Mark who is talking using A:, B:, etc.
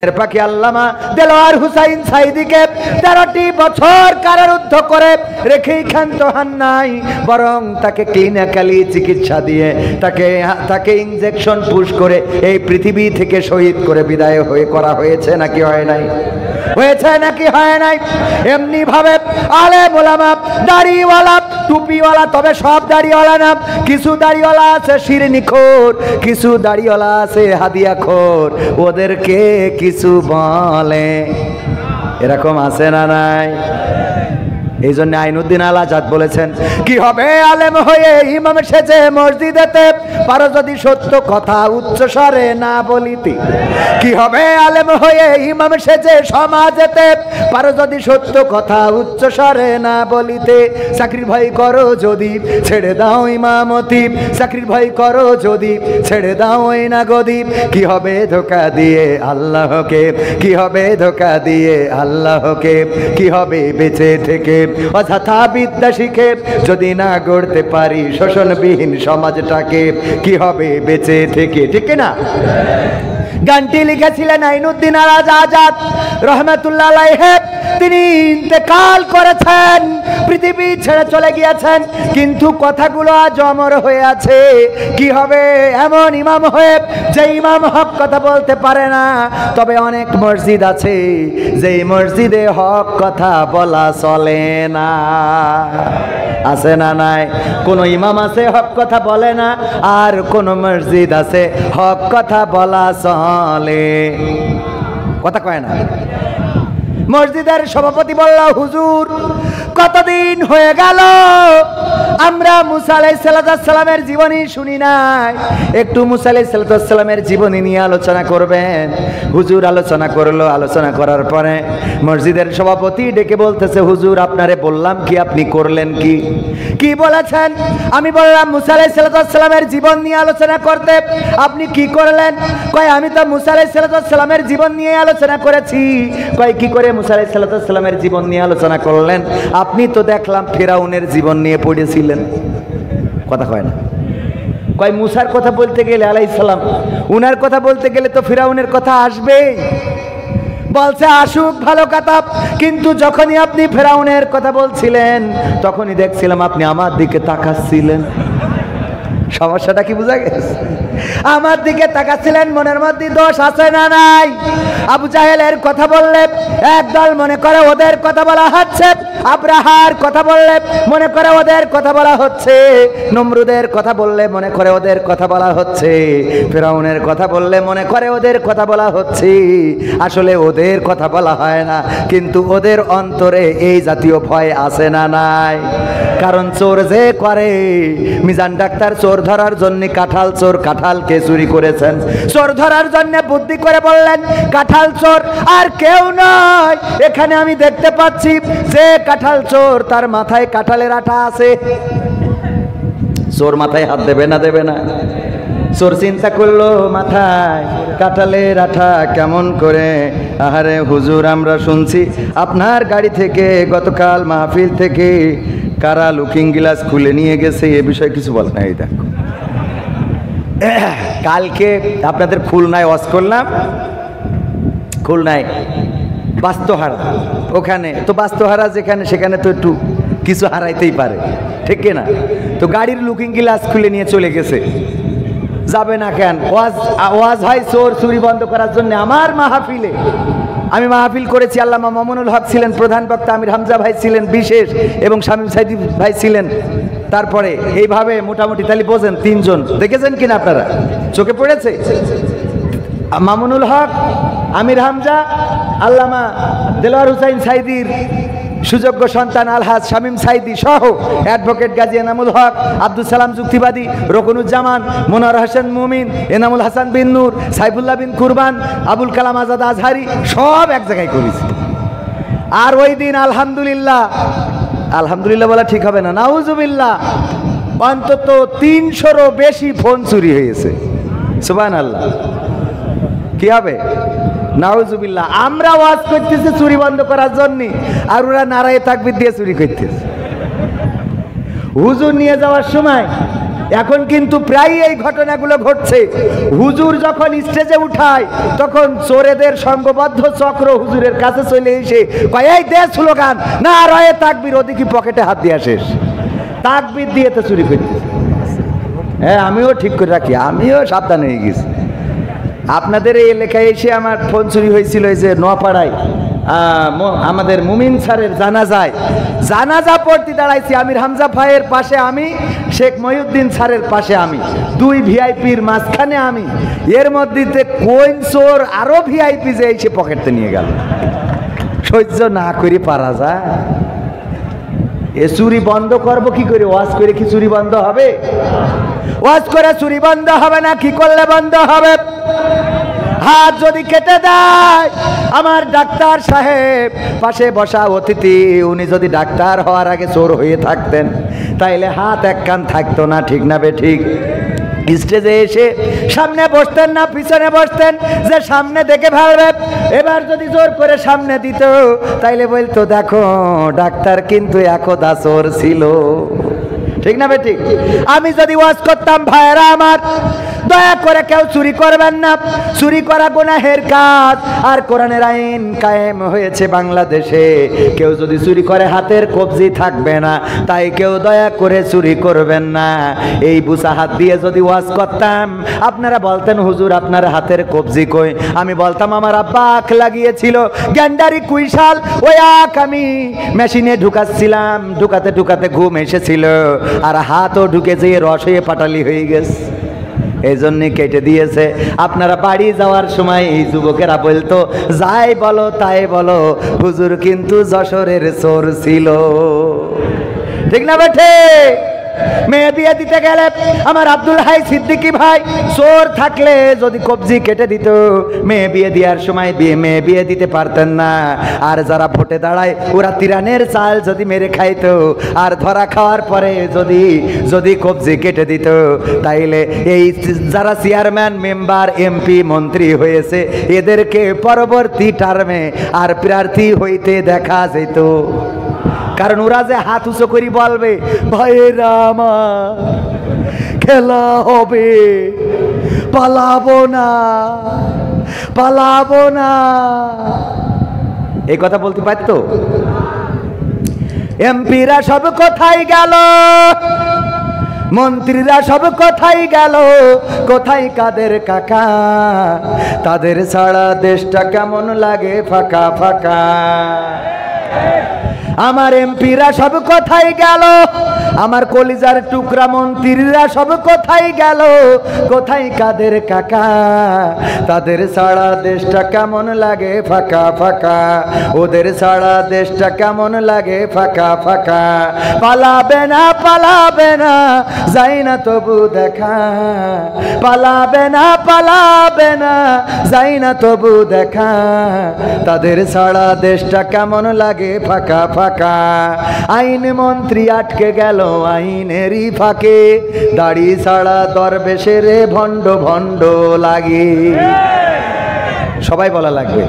A: পাখি আল্লামা দেলোয়ার হুসাইন সাইদিকে 13টি বছর কারারুদ্ধ করে রেখেই ক্ষান্ত হন নাই, বরং তাকে ক্লিনিক্যালি চিকিৎসা দিয়ে তাকে ইনজেকশন পুশ করে এই পৃথিবী থেকে শহীদ করে বিদায় করা হয়েছে নাকি হয় নাই? হয়েছে নাকি হয় নাই? এমনি ভাবে আলেম ওলামা, দাড়িওয়ালা, টুপিওয়ালা, তবে সব দাড়িওয়ালা না, কিছু দাড়িওয়ালা আছে শিরনিখোর, কিছু দাড়িওয়ালা আছে হাদিয়াখোর, ওদেরকে কিছু বলে, এরকম আছে না নাই? এই জন্য আইনুদ্দিন আল আজাদ বলেছেন, কি হবে আলেম হয়ে ইমাম সেজে মসজিদেতে, পারো যদি সত্য কথা উচ্চ স্বরে না বলিতে। কি হবে আলেম হয়ে ইমাম সেজে সমাজেতে, পারো যদি সত্য কথা উচ্চ স্বরে না বলিতে। চাকরির ভয় করো যদি ছেড়ে দাও ইমামতি, চাকরির ভয় করো যদি ছেড়ে দাও ওই না গদি। কি হবে ধোঁকা দিয়ে আল্লাহকে, কি হবে ধোঁকা দিয়ে আল্লাহকে, কি হবে বেঁচে থেকে অযথা বিদ্যা শিখে যদি না গড়তে পারি শোষণবিহীন সমাজটাকে। কি হবে বেঁচে থেকে, ঠিক না? গানটি লিখেছিলেন আইনুদ্দিন আল আজাদ রহমাতুল্লাহ আলাইহি। তিনি ইন্তেকাল করেছেন, পৃথিবী ছেড়ে চলে গিয়েছেন, কিন্তু কথাগুলো আজ অমর হয়ে আছে। কি হবে এমন ইমাম হয়ে যে ইমাম হক কথা বলতে পারে না? তবে অনেক মসজিদ আছে যে মসজিদে হক কথা বলা চলে না, আছে না নাই? কোন ইমাম আছে হক কথা বলে না, আর কোন মসজিদ আছে হক কথা বলা চলে, কথা কয় না। মসজিদের সভাপতি বলল, হুজুর কতদিন হয়ে গেল আমরা মুসা আলাইহিস সালামের জীবনী শুনি নাই, একটু মুসা আলাইহিস সালামের জীবনী নিয়ে আলোচনা করবেন। হুজুর আলোচনা করলো, আলোচনা করার পরে মসজিদের সভাপতি ডেকে বলতেছে, হুজুর আপনারে বললাম কি, আপনি করলেন কি? কি বলেছেন? আমি বললাম মুসা আলাইহিস সালামের জীবন নিয়ে আলোচনা করতে, আপনি কি করলেন? কয় আমি তো মুসা আলাইহিস সালামের জীবন নিয়ে আলোচনা করেছি। কয় কি করে মুসা আলাইহিস সালামের জীবন নিয়ে আলোচনা করলেন? আপনি তো দেখলাম ফিরাউনের জীবন নিয়ে পড়েছিলেন, কথা কয় না। কয় মুসার কথা বলতে গেলে আলাইহিস সালাম, উনার কথা বলতে গেলে তো ফিরাউনের কথা আসবে। বলছে আসুক, ভালো কথা, কিন্তু যখনই আপনি ফিরাউনের কথা বলছিলেন তখনই দেখছিলাম আপনি আমার দিকে তাকাচ্ছিলেন। সমস্যাটা কি বোঝা গেছে? আমার দিকে তাকাচ্ছিলেন, মনের মধ্যে দোষ আছে না নাই? আবু জাহেলের কথা বললে একদল মনে করে ওদের কথা বলা হচ্ছে, আব্রাহার কথা বললে মনে করে ওদের কথা বলা হচ্ছে, নমরুদের কথা বললে মনে করে ওদের কথা বলা হচ্ছে, ফিরাউনের কথা বললে মনে করে ওদের কথা বলা হচ্ছে। আসলে ওদের কথা বলা হয় না, কিন্তু ওদের অন্তরে এই জাতীয় ভয় আছে না নাই? কারণ চোর যে করে, মিজান ডাক্তার চোর ধরার জন্য কাঁঠাল চোর, কাঁঠালকে চুরি করেছেন, চোর ধরার জন্য বুদ্ধি করে বললেন কাঁঠাল চোর, আর কেউ নয়। এখানে আমি দেখতে পাচ্ছি যে কাঁঠাল চোর, তার মাথায় কাঁঠালের আঠা আছে। চোর মাথায় হাত দেবে না? দেবে না? চোর চিন্তা করলো মাথায় কাঁঠালের আঠা কেমন করে। আহারে হুজুর, আমরা শুনছি আপনার গাড়ি থেকে গতকাল মাহফিল থেকে কারা লুকিং গ্লাস খুলে নিয়ে গেছে, এ বিষয়ে কিছু বল না। এই দেখো, কালকে আপনাদের খুলনায় ওয়াজ করলাম, খুলনায় বাস্তহারা, ওখানে তো বাস্তহারা যেখানে সেখানে তো একটু কিছু হারাইতেই পারে, ঠিক না? তো গাড়ির লুকিং গ্লাস খুলে নিয়ে চলে গেছে। যাবে না কেন? ওয়াজ হয় চোর চুরি বন্ধ করার জন্য। আমার মাহফিলে আমি মাহফিল করেছি, আল্লামা মামুনুল হক ছিলেন প্রধান বক্তা, আমির হামজা ভাই ছিলেন বিশেষ, এবং শামীম সাইদি ভাই ছিলেন। তারপরে এইভাবে মোটামুটি তালি বোঝেন, 3 জন দেখেছেন কিনা আপনারা? চোখে পড়েছে? মামুনুল হক, আমির হামজা, আল্লামা দেলোয়ার হুসাইন সাইদির সুযোগ্য সন্তান আলহাজ শামীম সাইদি সহ অ্যাডভোকেট গাজী এনামুল হক, আব্দুল সালাম যুক্তিবাদী, রকনুজ্জামান, মনোয়ার হোসেন মুমিন, এনামুল হাসান বিন নূর, সাইফুল্লাহ বিন কুরবান, আবুল কালাম আজাদ আজহারি, সব এক জায়গায় করেছি। আর ওই দিন আলহামদুলিল্লাহ, আলহামদুলিল্লাহ বলা ঠিক হবে না, নাউজুবিল্লাহ, অন্তত 300-রও বেশি ফোন চুরি হয়েছে। সুবহানাল্লাহ। কি হবে? নাউজুবিল্লাহ। আমরা ওয়াজ করতেছি চুরি বন্ধ করার জন্য, আর ওরা নারায়ে তাকবীর দিয়ে চুরি করতেছে। হুজুর নিয়ে যাওয়ার সময় এখন কিন্তু প্রায় এই ঘটনাগুলো ঘটছে। হুজুর যখন স্টেজে উঠায় তখন চোরেদের সংঘবদ্ধ চক্র হুজুরের কাছে চলে এসে কয় এই দে স্লোগান, না রয়ে তাকবীর, ওদিকে পকেটে হাত দিয়ে শেষ, তাকবীর দিয়ে তো চুরি করতে। হ্যাঁ, আমিও ঠিক করে রাখি, আমিও সাবধান হয়ে গেছি। আপনাদের এই এলাকায় এসে আমার ফোন চুরি হয়েছিল এই যে নোয়াপাড়ায়, আমাদের মুমিন স্যারের জানাজা পড়তে দাঁড়াইছি। আমির হামজা ভাইয়ের পাশে আমি, শেখ মহিউদ্দিন স্যারের পাশে আমি, দুই ভিআইপির মাঝখানে আমি। এর মধ্যে কোন চোর আরো ভিআইপি যে এসে পকেটে নিয়ে গেল, সহ্য না করে পারা যায়? এ চুরি বন্ধ করবো কি করে? ওয়াজ করে কি চুরি বন্ধ হবে? ওয়াজ করে চুরি বন্ধ হবে না, কি করলে বন্ধ হবে? হাত যদি কেটে দেয়, আমার ডাক্তার সাহেব পাশে বসা অতিথি, উনি যদি ডাক্তার হওয়ার আগে চোর হয়ে থাকতেন তাইলে হাত এক কান থাকতো না, ঠিক না বে ঠিক? স্টেজে এসে সামনে বসতেন না পিছনে বসতেন, যে সামনে দেখে ভাববে। এবার যদি জোর করে সামনে দিত তাইলে বলতো দেখো ডাক্তার কিন্তু একদা চোর ছিল, ঠিক না বে ঠিক? আমি যদি ওয়াজ করতাম, ভাইয়েরা আমার দয়া করে কেউ চুরি করবেন না, চুরি করা গুনাহের কাজ। আর কোরআনের আইন কায়েম হয়েছে বাংলাদেশে, কেউ যদি চুরি করে হাতের কবজি থাকবে না, তাই কেউ দয়া করে চুরি করবেন না। এই বুসা হাত দিয়ে যদি ওয়াজ করতাম, আপনারা বলতেন হুজুর আপনার হাতের কবজি কই? আমি বলতাম আমার আব্বা আখ লাগিয়েছিল, গ্যান্ডারি কুইশাল, ওই আখ আমি মেশিনে ঢুকাচ্ছিলাম, ঢুকাতে ঢুকাতে ঘুম এসেছিল আর হাতও ঢুকে যেয়ে রস হয়ে পাটালি হয়ে গেছে, এই জন্য কেটে দিয়েছে। আপনারা বাড়ি যাওয়ার সময় এই যুবকেরা বলতো যাই বলো তাই বলো, হুজুর কিন্তু যশোরের চোর ছিল, ঠিক না বেঠে? মেয়ে বিয়ে দিতে গেলে আমার আব্দুল হাই সিদ্দিকী ভাই চোর থাকলে যদি কবজি কেটে দিত, মেয়ে বিয়ে দেওয়ার সময় মেয়ে বিয়ে দিতে পারতেন না। আর যারা ভোটে দাঁড়ায় ওরা তিরানের চাল যদি মেরে খাইতো, আর ধরা খাওয়ার পরে যদি কবজি কেটে দিত, তাইলে এই যারা চেয়ারম্যান মেম্বার এমপি মন্ত্রী হয়েছে এদেরকে পরবর্তী টার্মে আর প্রার্থী হইতে দেখা যেত। কারণ ওরা যে হাত উঁচু করি বলবে ভাইয়েরা আমার খেলা হবে, পালাবো না পালাবো না, এই কথা বলতে পারতো? এমপিরা সব কোথায় গেল, মন্ত্রীরা সব কোথায় গেল, কোথায় কাদের কাকা? তাদের ছাড়া দেশটা কেমন লাগে ফাঁকা ফাঁকা। আমার এমপিরা সব কোথায় গেল, আমার কলিজার টুকরা মন্ত্রীরা সব কোথায় গেল, কোথায় কাদের কাকা? তাদের ছাড়া দেশটা কেমন লাগে ফাঁকা ফাঁকা, ওদের ছাড়া দেশটা কেমন লাগে ফাঁকা ফাঁকা। পালাবে না যাই না তবু দেখা, পালাবে না যাই না তবু দেখা, তাদের ছাড়া দেশটা কেমন লাগে ফাঁকা ফাঁকা। আইন মন্ত্রী আটকে গেল আইনেরই ফাঁকে, দাড়ি ছাড়া দরবেশের ভণ্ড ভণ্ড লাগে। সবাই বলা লাগবে।